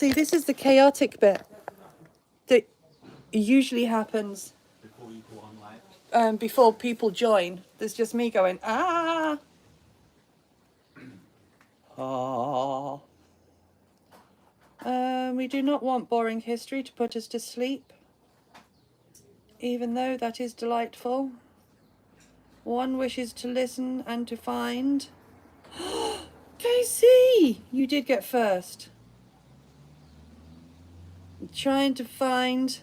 See, this is the chaotic bit that usually happens Before you go on live. before people join. There's just me going, ah. Ah. We do not want boring history to put us to sleep, even though that is delightful. One wishes to listen and to find. Casey, you did get first. I'm trying to find.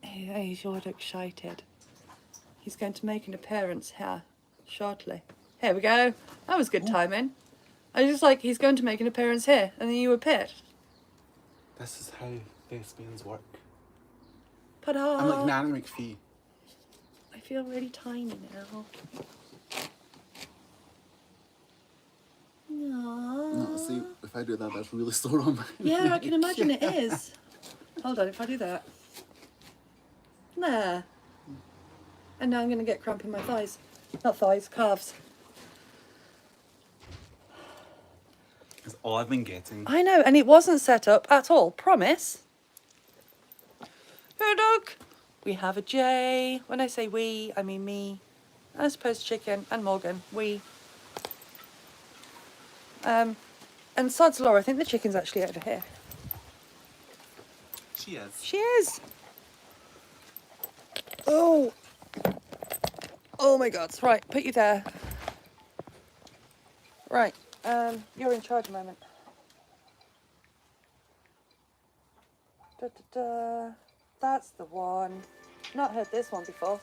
He's all excited. He's going to make an appearance here shortly. Here we go. That was good timing. I was just like, he's going to make an appearance here, and then you appeared. This is how thespians work. Ta-da! I'm like Nanny McPhee. I feel really tiny now. No, see, if I do that, that's really sore on my Yeah, I can imagine neck. it is. Hold on, if I do that. There. And now I'm going to get cramp in my thighs. Not thighs, calves. That's all I've been getting. I know, and it wasn't set up at all. Promise. Hey, dog. We have a J. When I say we, I mean me. I suppose Chicken and Morgan. We. And sod's law, I think the chicken's actually over here. She is. She is. Oh. Oh my God. Right, put you there. Right. You're in charge a moment. Da, da, da. That's the one. Not heard this one before.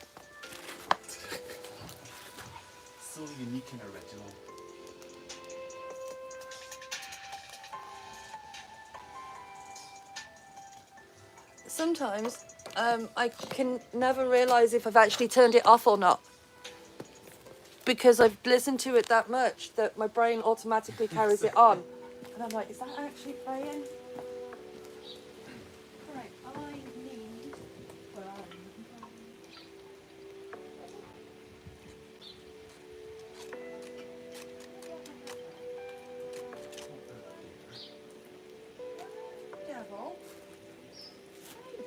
So unique and original. Sometimes I can never realise if I've actually turned it off or not. Because I've listened to it that much that my brain automatically carries it on. And I'm like, is that actually playing? Right, I need... Where are you? Devil? I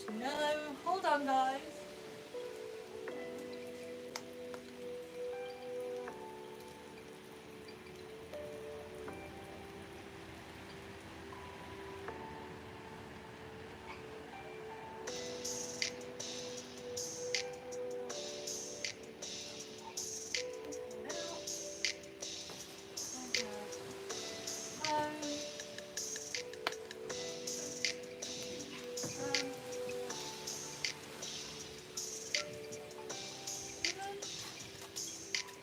don't know. Hold on, guys.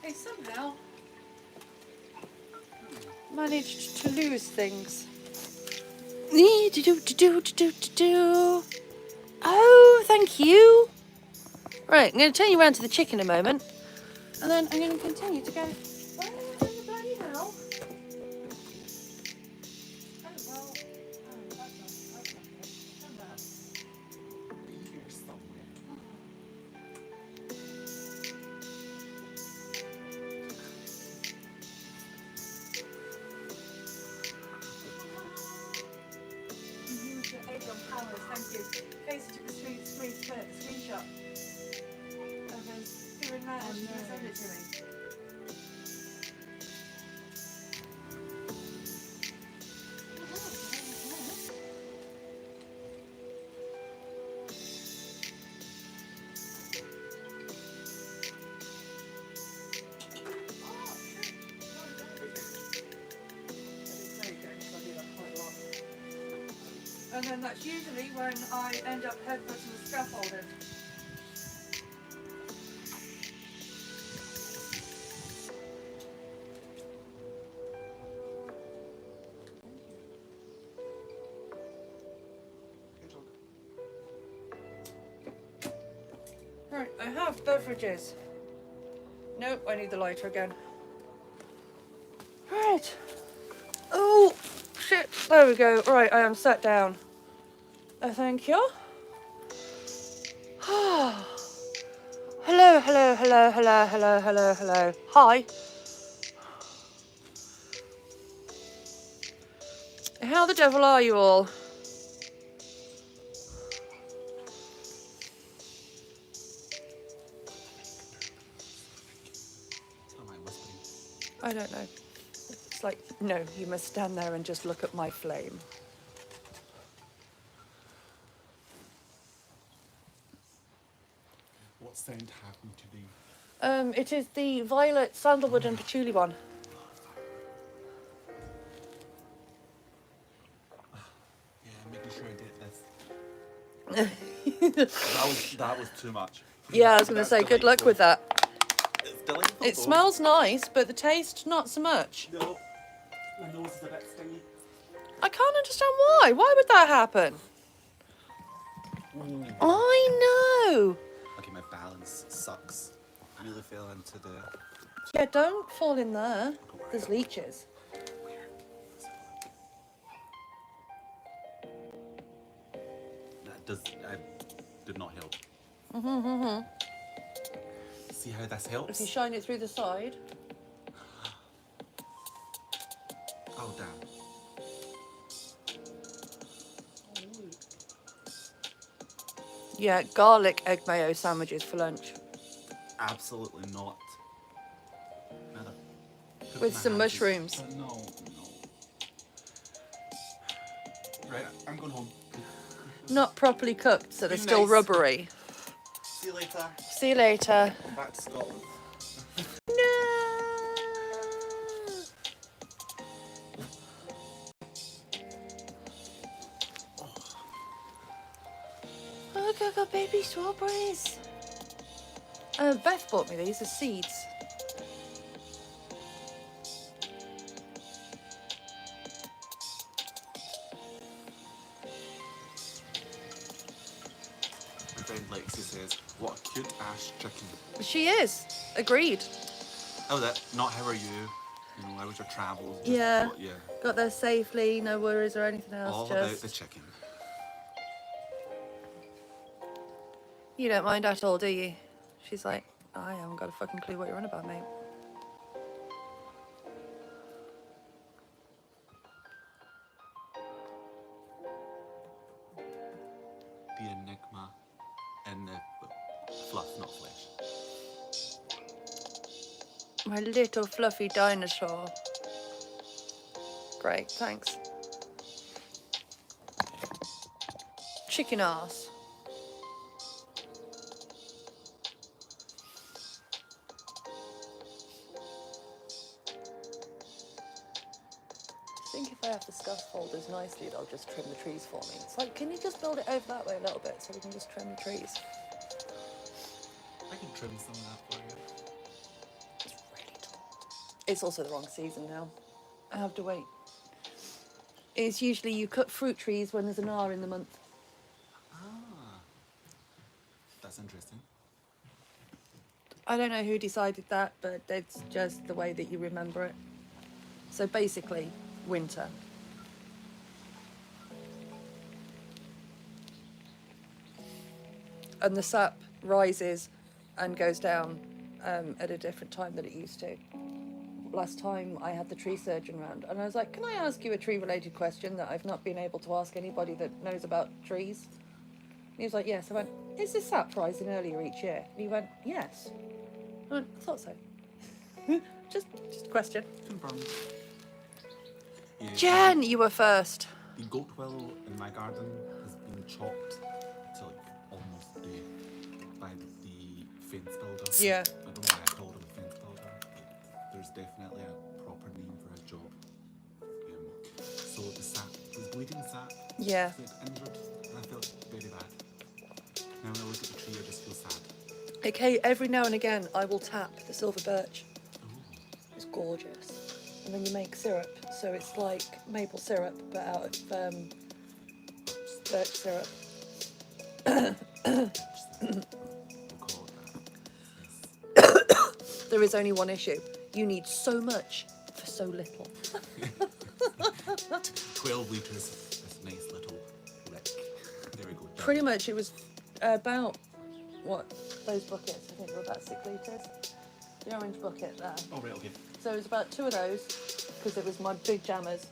I somehow managed to lose things. Oh, thank you. Right, I'm going to turn you around to the chicken a moment, and then I'm going to continue to go. Where in the bloody hell? Oh, well. Oh, that's not it. Come back. Be here somewhere. Use your egg on cameras, thank you. Casey took a screenshot of us doing that and you send it to me. And then that's usually when I end up headbutting the scaffolding. Right, I have beverages. Nope, I need the lighter again. Right. Oh, shit. There we go. Right, I am sat down. Thank you. Hello, hello, hello, hello, hello, hello, hello. Hi. How the devil are you all? It's not my whispering. I don't know. It's like, no, you must stand there and just look at my flame. What scent happened today? It is the violet, sandalwood and patchouli one. Yeah, making sure I did this. that was too much. Yeah, I was going to That's say, good luck with that. It's delightful. It though. smells nice, but the taste, not so much. No, my nose is a bit stingy. I can't understand why. Why would that happen? I know. Okay, my balance sucks. I really fell into the. Yeah, don't fall in there. There's leeches. That did not help. See how this If helps? you shine it through the side. Oh damn. Yeah, garlic egg mayo sandwiches for lunch. Absolutely not. Another. Put With my some hands- mushrooms. No. Right, I'm going home. Not properly cooked, so they're Be still nice. rubbery. See you later. See you later. Come back to Scotland. No. Look, I got baby strawberries. Beth bought me these as seeds. My friend Lexi says, what a cute ash chicken. She is. Agreed. Oh, that, not how are you? You know, how was your travels? Just Yeah. what- yeah. Got there safely, no worries or anything else. All just about the chicken. You don't mind at all, do you? She's like, I haven't got a fucking clue what you're on about, mate. The enigma and the fluff, not flesh. My little fluffy dinosaur. Great, thanks. Chicken ass. I think if I have the scaffolders nicely, they'll just trim the trees for me. It's like, can you just build it over that way a little bit so we can just trim the trees? I can trim some of that for you. It's really tall. It's also the wrong season now. I have to wait. It's usually you cut fruit trees when there's an R in the month. Ah. That's interesting. I don't know who decided that, but it's just the way that you remember it. So basically, winter. And the sap rises and goes down at a different time than it used to. Last time I had the tree surgeon round, and I was like, can I ask you a tree-related question that I've not been able to ask anybody that knows about trees? And he was like, yes. I went, is the sap rising earlier each year? And he went, yes. I went, I thought so. just a question. Confirmed. Yeah, Jen, you were first. The goat will in my garden has been chopped to like almost death by the fence builder. Yeah. I don't know why I called him a fence builder, but there's definitely a proper name for his job. So the sap, it was bleeding sap. Yeah. So it injured, and I felt very bad. Now when I look at the tree, I just feel sad. Okay, every now and again I will tap the silver birch. Ooh. It's gorgeous. And then you make syrup, so it's like maple syrup, but out of birch syrup. We'll call it that. There is only one issue. You need so much for so little. 12 litres, this nice little lick. There we go. Pretty much it was about, what, those buckets, I think were about 6 litres. The orange bucket there. Oh, right, okay. So it was about 2 of those, because it was my big jammers,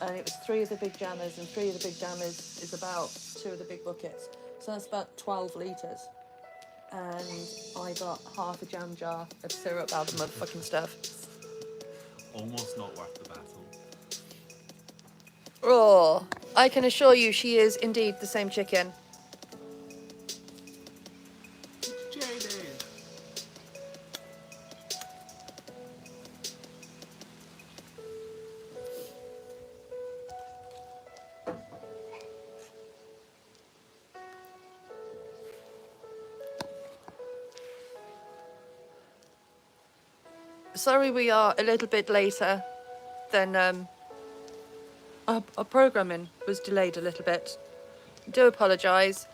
And it was 3 of the big jammers, and 3 of the big jammers is about 2 of the big buckets. So that's about 12 litres. And I got half a jam jar of syrup out of the motherfucking stuff. Almost not worth the battle. Oh, I can assure you she is indeed the same chicken. JD. Sorry we are a little bit later than our programming was delayed a little bit. Do apologise.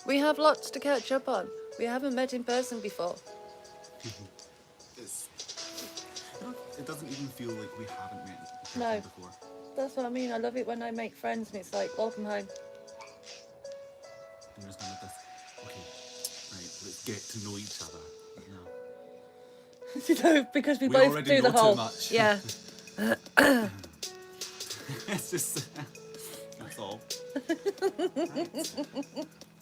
We have lots to catch up on. We haven't met in person before. It's, it doesn't even feel like we haven't met in No. person before. That's what I mean. I love it when I make friends and it's like, welcome home. And there's none of this. Okay, right, let's get to know each other. No. You know, because we both already do the know too whole. much. Yeah. It's just that's all. Right.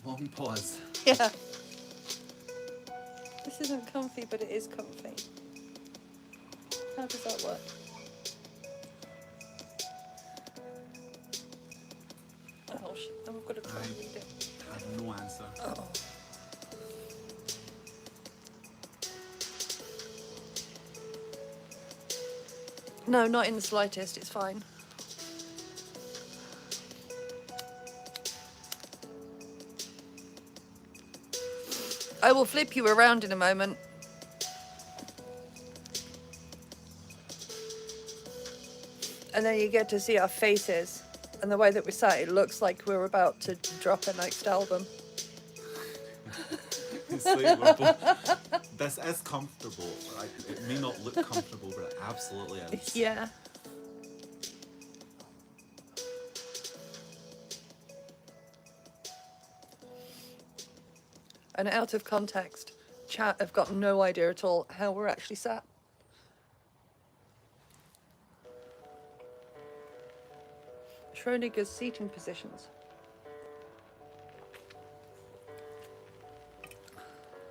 Long pause. Yeah. This isn't comfy, but it is comfy. How does that work? Oh shit, I've got to try and read it. I have no answer. Oh. No, not in the slightest, it's fine. I will flip you around in a moment. And then you get to see our faces. And the way that we sat, it looks like we're about to drop a next album. It's like we're both, this is comfortable. Right? It may not look comfortable, but it absolutely is. Yeah. And out of context, chat have got no idea at all how we're actually sat. Schrodinger's seating positions.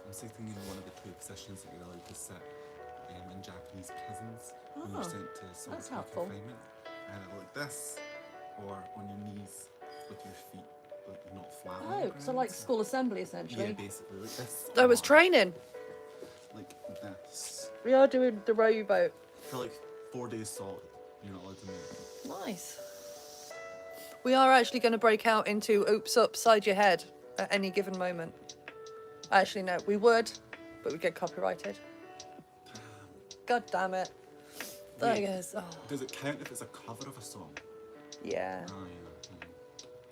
I'm sitting in one of the 2 positions that you're allowed to sit in Japanese prisons when you're Oh, sent to solitary that's helpful. confinement. Either like this, or on your knees with your feet like not flat on the Oh, so like ground. school assembly essentially. Yeah, basically like this. I was or training. like this. We are doing the rowboat. For like 4 days solid, you're not allowed to move. Nice. We are actually going to break out into oops upside your head at any given moment. Actually, no, we would, but we'd get copyrighted. God damn it. There Wait, it goes. Oh, Does it count if it's a cover of a song? yeah. Oh yeah.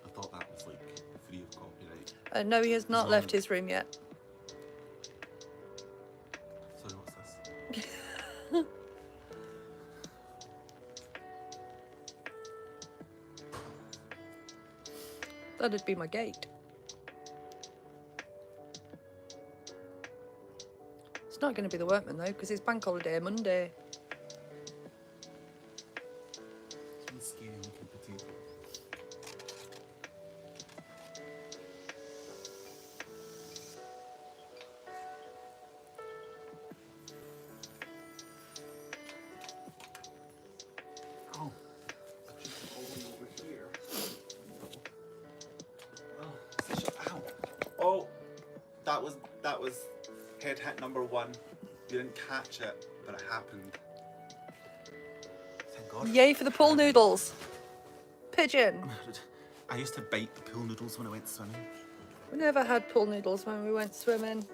I thought that was like free of copyright. No, he has not long left as- his room yet. Sorry, what's this? That'd be my gate. It's not going to be the workman though, because it's bank holiday Monday. It's one scary looking potato. Oh, I should put all the way over here. Oh, ow. Oh, that was head hit number 1. You didn't catch it, but it happened. Thank God. Yay for the pool noodles. Pigeon. I used to bite the pool noodles when I went swimming. We never had pool noodles when we went swimming.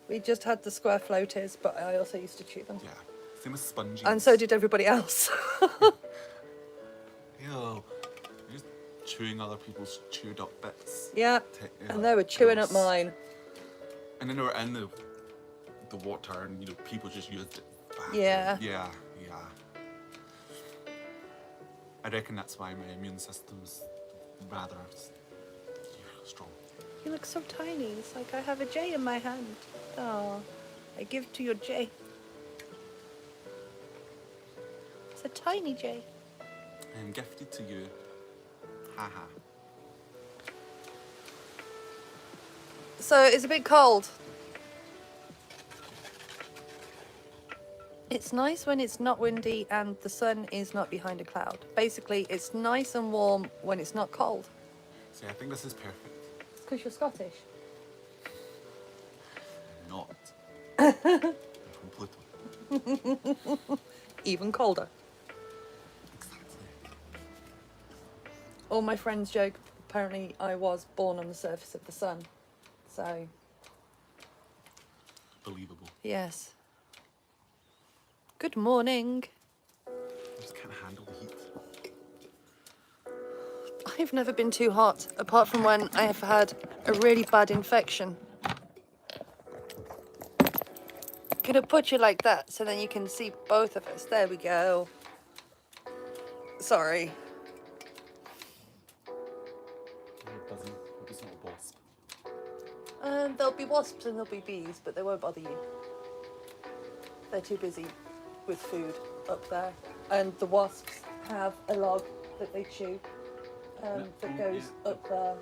We just had the square floaties, but I also used to chew them. Yeah, same with sponges. And so did everybody else. Ew. You're just chewing other people's chewed up bits. Yeah, Ew, and they were chewing up gross. mine. And then they were in the water, and people just used it. Back. Yeah. Yeah. I reckon that's why my immune system's rather strong. You look so tiny. It's like I have a J in my hand. Oh, I give to your J. It's a tiny J. I am gifted to you. Haha. So it's a bit cold. It's nice when it's not windy and the sun is not behind a cloud. Basically, it's nice and warm when it's not cold. See, I think this is perfect. It's because you're Scottish. Not. I'm from Pluto. Even colder. Exactly. All my friends joke, apparently I was born on the surface of the sun. So, Believable. yes. Good morning. I just can't handle the heat. I've never been too hot, apart from when I have had a really bad infection. Could have put you like that so then you can see both of us. There we go. Sorry. It doesn't. It's not a wasp. There'll be wasps and there'll be bees, but they won't bother you. They're too busy with food up there. And the wasps have a log that they chew that goes up there.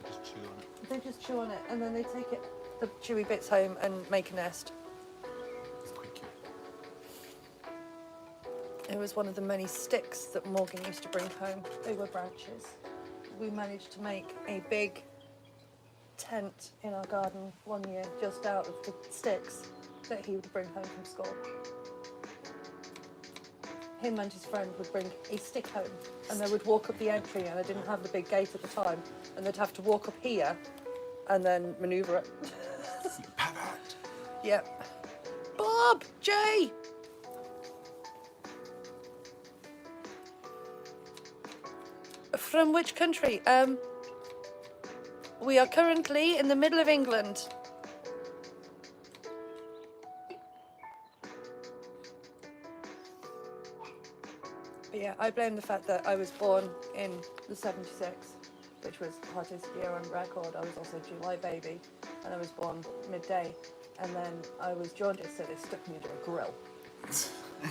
They just chew on it. They just chew on it and then they take the chewy bits home and make a nest. It's quite cute. It was one of the many sticks that Morgan used to bring home. They were branches. We managed to make a big tent in our garden one year just out of the sticks that he would bring home from school. Him and his friend would bring a stick home and they would walk up the entry, and I didn't have the big gate at the time, and they'd have to walk up here and then manoeuvre it. Pivot! Yep. Bob! Jay! From which country? We are currently in the middle of England. But yeah, I blame the fact that I was born in the 76, which was the hottest year on record. I was also a July baby, and I was born midday. And then I was jaundiced, so they stuck me under a grill.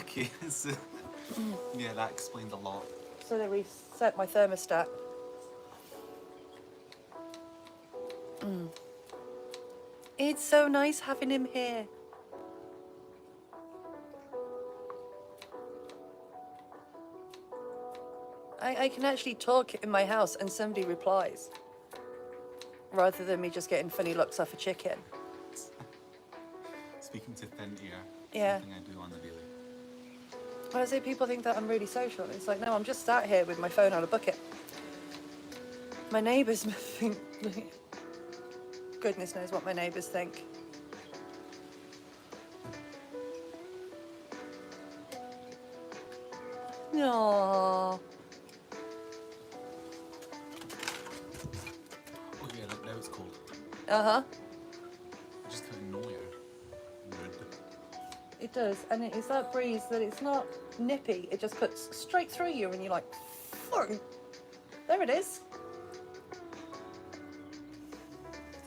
Okay, so yeah, that explains a lot. So they reset my thermostat. It's so nice having him here. I can actually talk in my house and somebody replies, rather than me just getting funny looks off a chicken. Speaking to thin air, Yeah. something I do on the daily. Well, I say people think that I'm really social. It's like, no, I'm just sat here with my phone on a bucket. My neighbours think, goodness knows what my neighbours think. Aww. Oh yeah, now it's cold. Uh-huh. It just came out of nowhere. Rude. It does, and it is that breeze that it's not nippy. It just cuts straight through you, and you're like, "Fuck." There it is.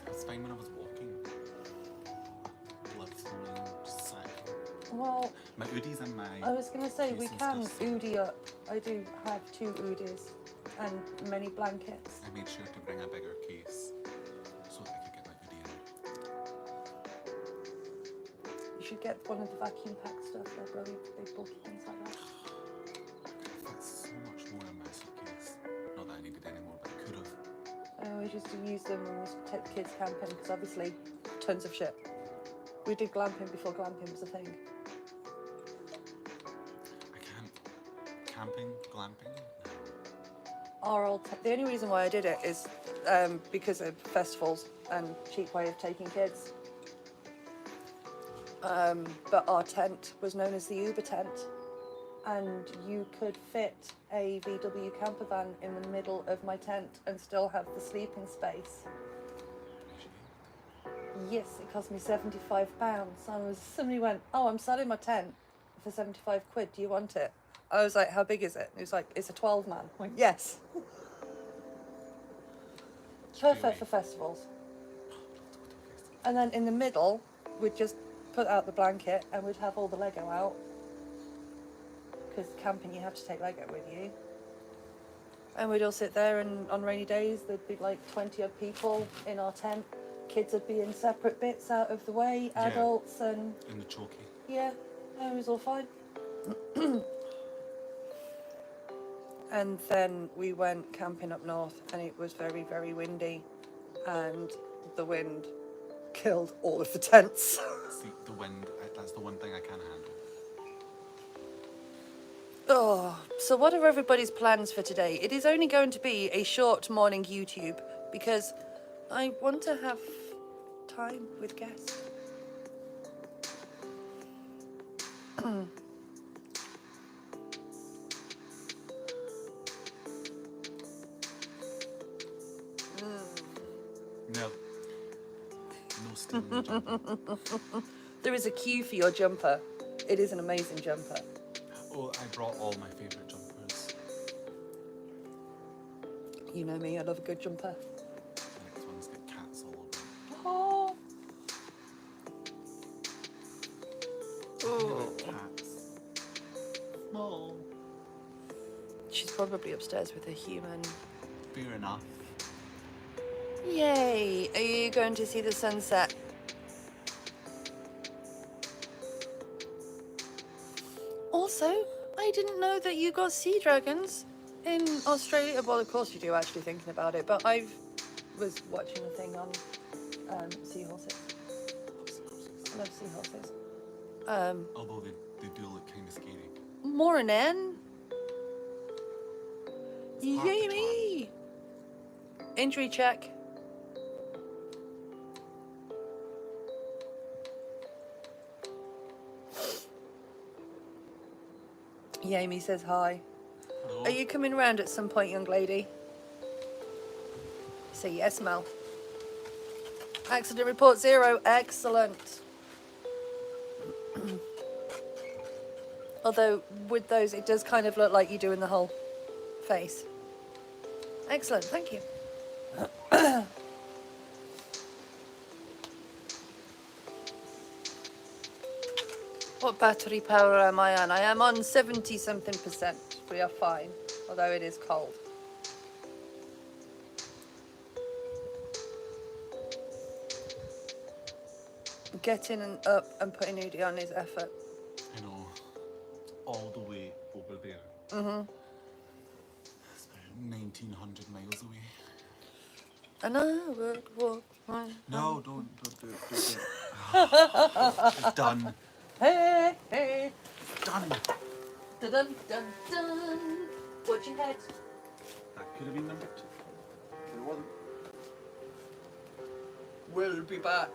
It's fine when I was walking. Blood flowing, just cycling. Well, My Udi's in my I was going to say, we case and can stuff, so Udi up. I do have 2 Udis and many blankets. I made sure to bring a bigger case so that I could get my Udi in. You should get one of the vacuum pack stuff. They're brilliant, big bulky things like that. That's so much more in my suitcase. Not that I needed any more, but I could have. I always used to use them when we used to take the kids camping, because obviously, tons of shit. We did glamping before glamping was a thing. I can't. Camping, glamping. The only reason why I did it is because of festivals and cheap way of taking kids. But our tent was known as the Uber tent, and you could fit a VW camper van in the middle of my tent and still have the sleeping space. Yes, it cost me £75. Somebody went, "Oh, I'm selling my tent for 75 quid. Do you want it?" I was like, "How big is it?" He was like, "It's a 12 man." I went, "Yes." Straight Perfect away. for festivals. Let's go to a festival. And then in the middle, we'd just put out the blanket and we'd have all the Lego out. Because camping, you have to take Lego with you. And we'd all sit there, and on rainy days, there'd be like 20 odd people in our tent. Kids would be in separate bits out of the way, Yeah. adults, and In the chokey. yeah, it was all fine. And then we went camping up north, and it was very, very windy, and the wind killed all of the tents. See, the wind, that's the one thing I can't handle. Oh, so what are everybody's plans for today? It is only going to be a short morning YouTube because I want to have time with guests. No. No stealing the jumper. There is a queue for your jumper. It is an amazing jumper. Oh, I brought all my favourite jumpers. You know me, I love a good jumper. The next one's got cats all over it. Oh. Talking about cats. Small. She's probably upstairs with a human. Fair enough. Yay! Are you going to see the sunset? Also, I didn't know that you got sea dragons in Australia. Well, of course you do, actually, thinking about it. But I was watching a thing on seahorses. I love seahorses. Although they do look kind of scary. Morning. It's part of the Yay! Injury check. Yami says hi. Hello? Are you coming round at some point, young lady? Say yes, Mel. Accident report 0. Excellent. Although with those, it does kind of look like you do in the whole face. Excellent, thank you. What battery power am I on? I am on 70 something percent. We are fine, although it is cold. Getting up and putting Udi on is effort. I know. All the way over there. Mm-hmm. It's about 1,900 miles away. And I would walk my... No, don't do it. It's done. Hey, hey. Done. Dun dun dun dun. Watch your head. That could have been number 2. But it wasn't. We'll be back.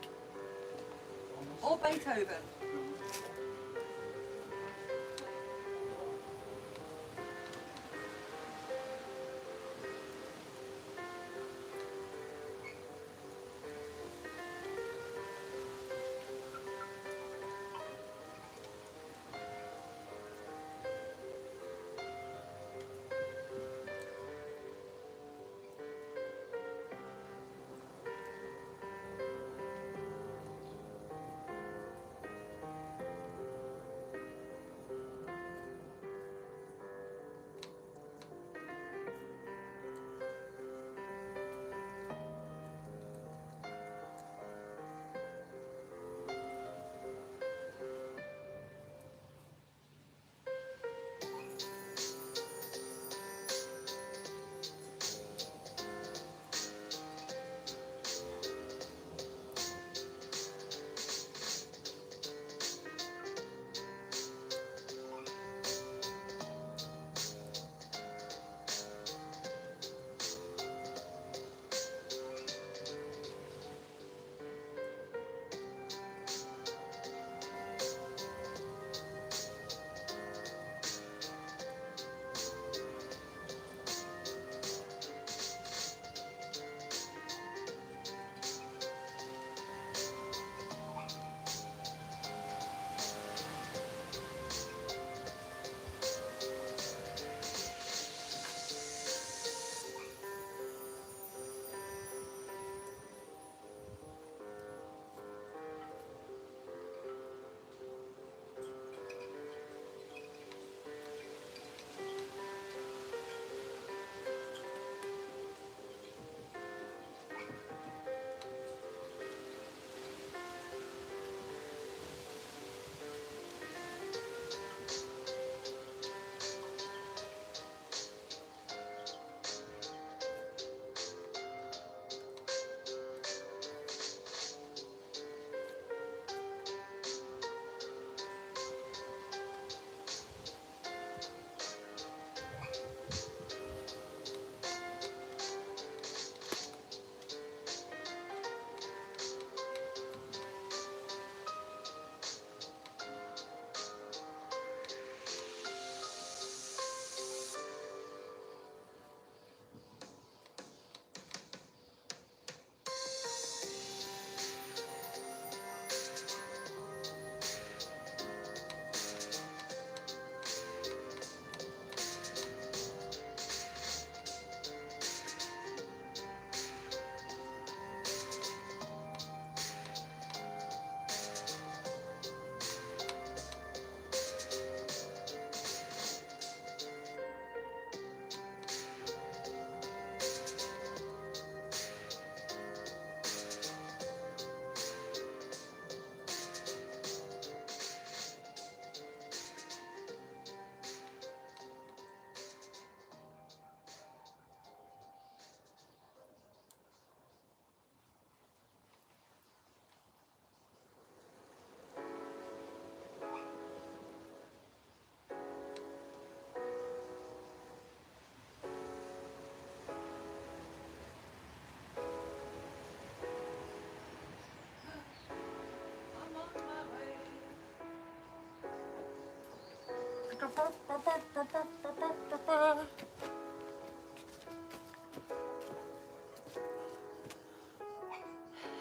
Or Beethoven.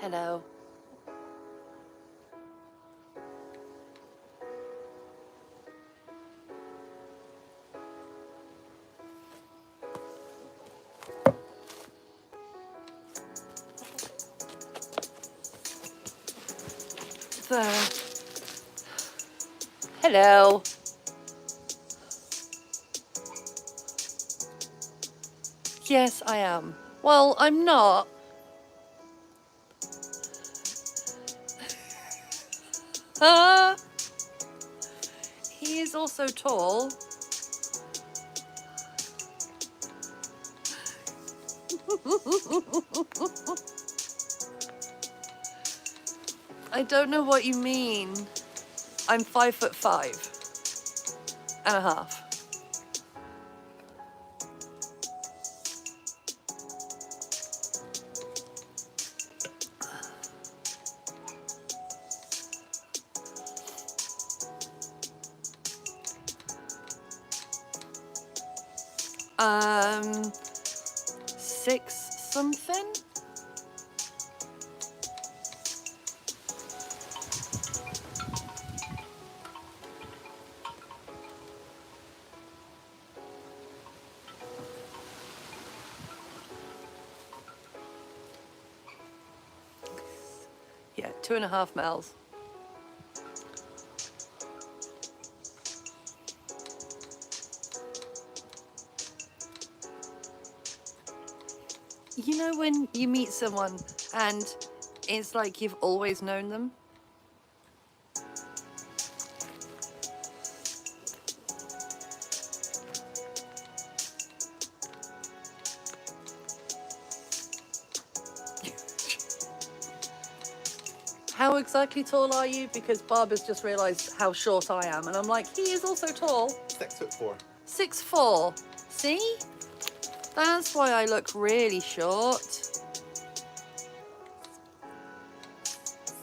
Hello. There. Hello. Yes, I am. Well, I'm not. Ah. He is also tall. I don't know what you mean. I'm 5'5.5". Um, 6 something? Yeah, 2.5 mils. You know when you meet someone and it's like you've always known them? How exactly tall are you? Because Barbara's just realised how short I am. And I'm like, he is also tall. 6'4". 6'4". See? That's why I look really short.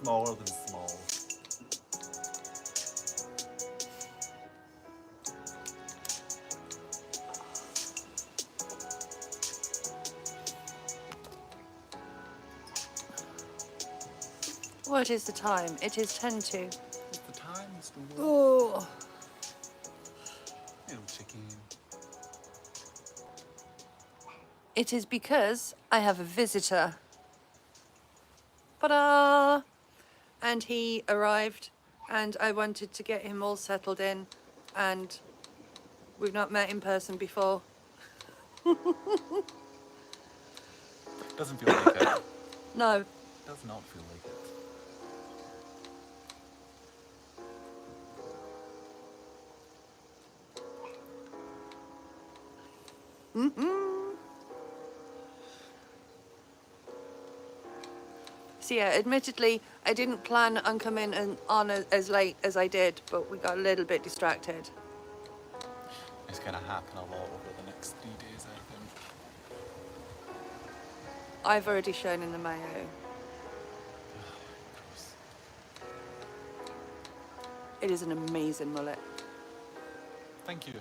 Smaller than small. What is the time? It is 10 to. What's the time, Mr. Wood? Oh. Little chicken. It is because I have a visitor. Ta-da! And he arrived and I wanted to get him all settled in, and we've not met in person before. Doesn't feel like it. No. Does not feel like it. So yeah, admittedly, I didn't plan on coming on as late as I did, but we got a little bit distracted. It's going to happen a lot over the next 3 days, I think. I've already shown in the mayo. Gross. It is an amazing mullet. Thank you.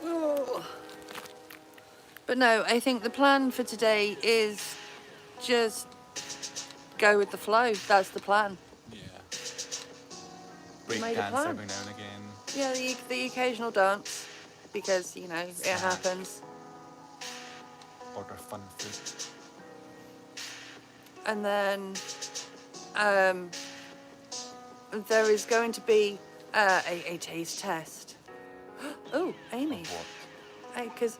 Oh. But no, I think the plan for today is just go with the flow. That's the plan. Yeah. Break made a dance plan. every now and again. Yeah, the occasional dance, because, you know, it Snack. happens. Order fun food. And then there is going to be a taste test. Oh, Amy. Of what? Because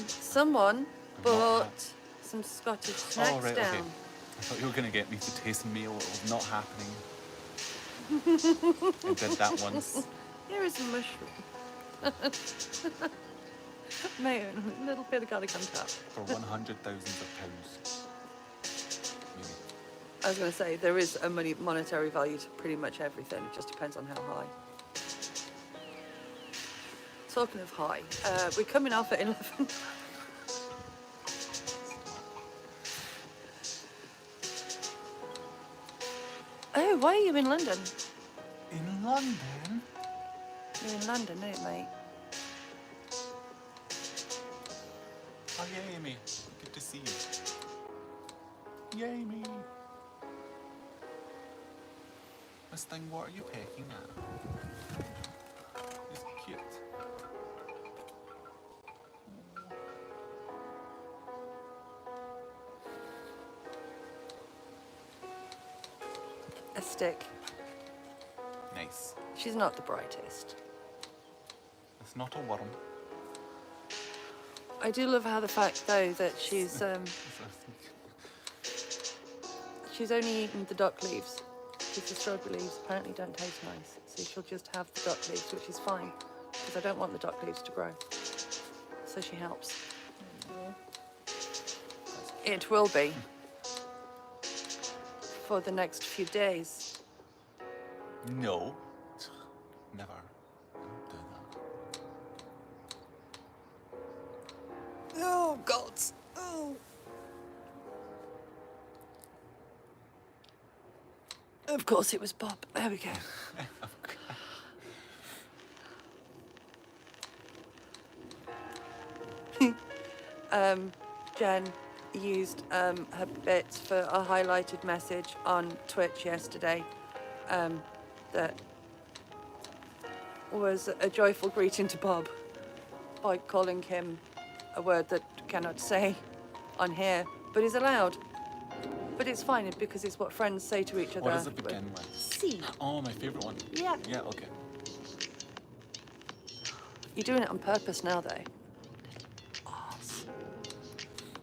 someone Of what? bought some Scottish snacks Oh, right, down. okay. I thought you were going to get me to taste a meal. It was not happening. I did that once. Here is a mushroom. Mate, a little bit of garlic on top. For 100,000 pounds. Maybe. I was going to say, there is a monetary value to pretty much everything. It just depends on how high. Talking of high, we're coming off at 11. Oh, why are you in London? London? You're in London, ain't you, mate? Oh, yeah, Amy. Good to see you. Yay, me. Miss Thing, what are you pecking at? It's cute. A stick. Nice. She's not the brightest. It's not a worm. I do love how the fact though that she's only eaten the dock leaves because the strawberry leaves apparently don't taste nice. So she'll just have the dock leaves, which is fine because I don't want the dock leaves to grow. So she helps. It will be for the next few days. No. Never. I don't do that. Oh gods! Oh. Of course it was Bob. There we go. Jen used her bits for a highlighted message on Twitch yesterday that was a joyful greeting to Bob by calling him a word that cannot say on here, but is allowed. But it's fine because it's what friends say to each other. What does it begin with? C. Oh, my favourite one. Yeah. Yeah, okay. You're doing it on purpose now, though. Arse.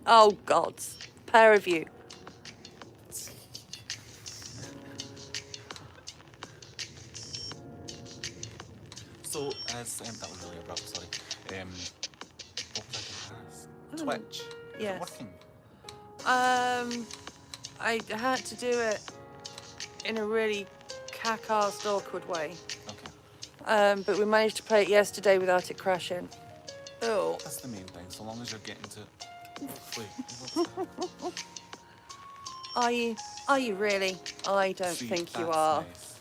Oh, gods. Pair of you. So, as that was really abrupt, sorry. What was I going to ask? Twitch. Yes. Is it working? I had to do it in a really cack-assed, awkward way. Okay. But we managed to play it yesterday without it crashing. Oh. That's the main thing, so long as you're getting to... Wait, what's that? Are you? Are you really? I don't See, think you that's are. Nice.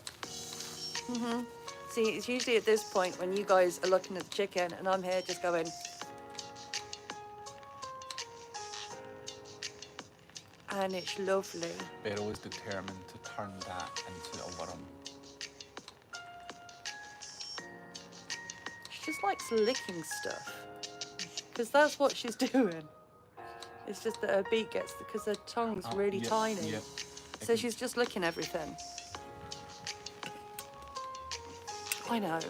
See, it's usually at this point when you guys are looking at the chicken and I'm here just going... And it's lovely. Beryl is determined to turn that into a worm. She just likes licking stuff. Because that's what she's doing. It's just that her beak gets... Because her tongue's really yeah, tiny. Yeah. So she's just licking everything. I know.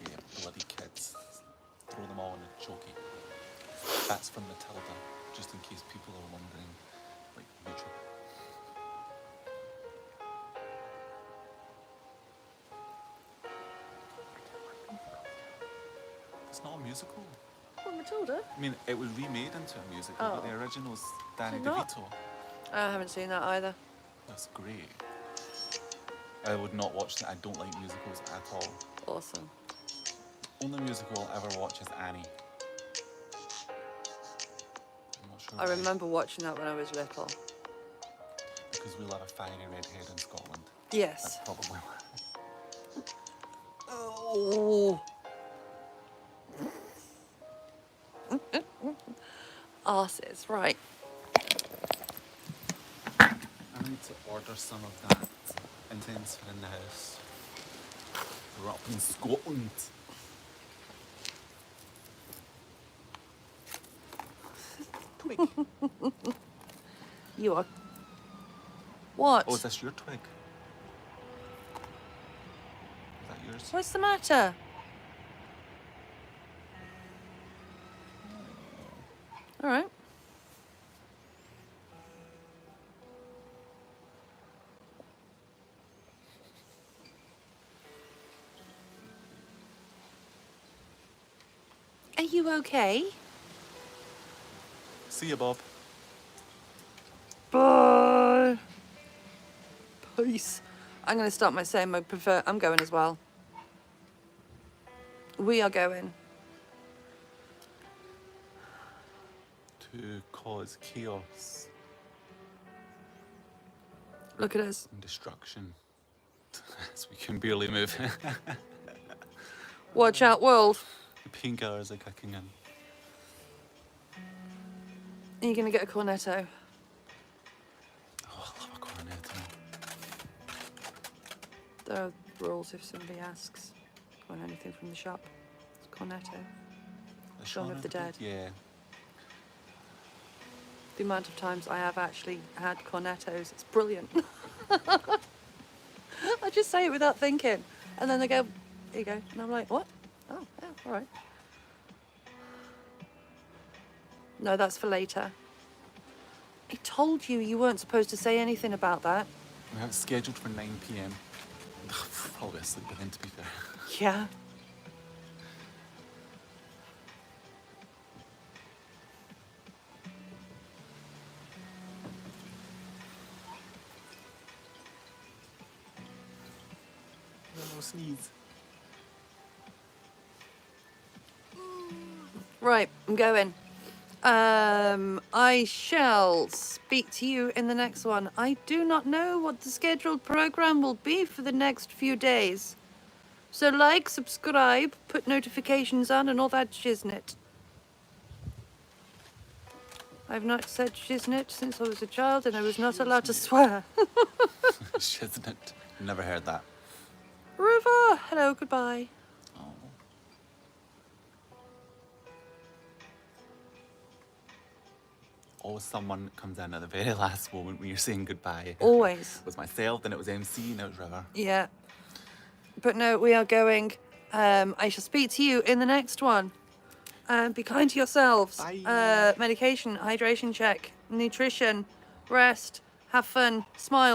Yeah, bloody kids. Throw them all in a chokey. That's from Matilda, just in case people are wondering. Like, YouTube. It's not a musical. What, Matilda? I mean, it was remade into a musical, but Oh. the original's Danny Is it not? DeVito. I haven't seen that either. That's great. I would not watch that. I don't like musicals at all. Awesome. Only musical I'll ever watch is Annie. I'm not sure I why, remember watching that when I was little. because we love a fiery redhead in Scotland. Yes. That's probably why. Oh. Arses, right. I need to order some of that intense in the house. We're up in Scotland. Twig. You are. What? Oh, is this your twig? Is that yours? What's the matter? All right. Are you okay? See you, Bob. Bye. Peace. I'm going to start by saying I'm going as well. We are going. to cause chaos Look at us. and destruction. As we can barely move. Watch out, world. The painkillers are kicking in. Are you going to get a cornetto? Oh, I love a cornetto. There are rules if somebody asks. Want anything from the shop? It's cornetto. The Shaun of the Dead. Yeah. The amount of times I have actually had cornettos, it's brilliant. I just say it without thinking. And then they go, here you go. And I'm like, what? Oh, yeah, all right. No, that's for later. I told you you weren't supposed to say anything about that. We have it scheduled for 9 p.m. Probably asleep by then, to be fair. Yeah. No sneeze. Right, I'm going. I shall speak to you in the next one. I do not know what the scheduled program will be for the next few days. So like, subscribe, put notifications on and all that shiznit. I've not said shiznit since I was a child and I was not allowed to swear. Shiznit. Never heard that. Au revoir. Hello, goodbye. Oh. Always someone comes in at the very last moment when you're saying goodbye. Always. It was myself, then it was MC, now it's River. Yeah. But no, we are going. I shall speak to you in the next one. Be kind to yourselves. Bye. Medication, hydration check, nutrition, rest, have fun, smile.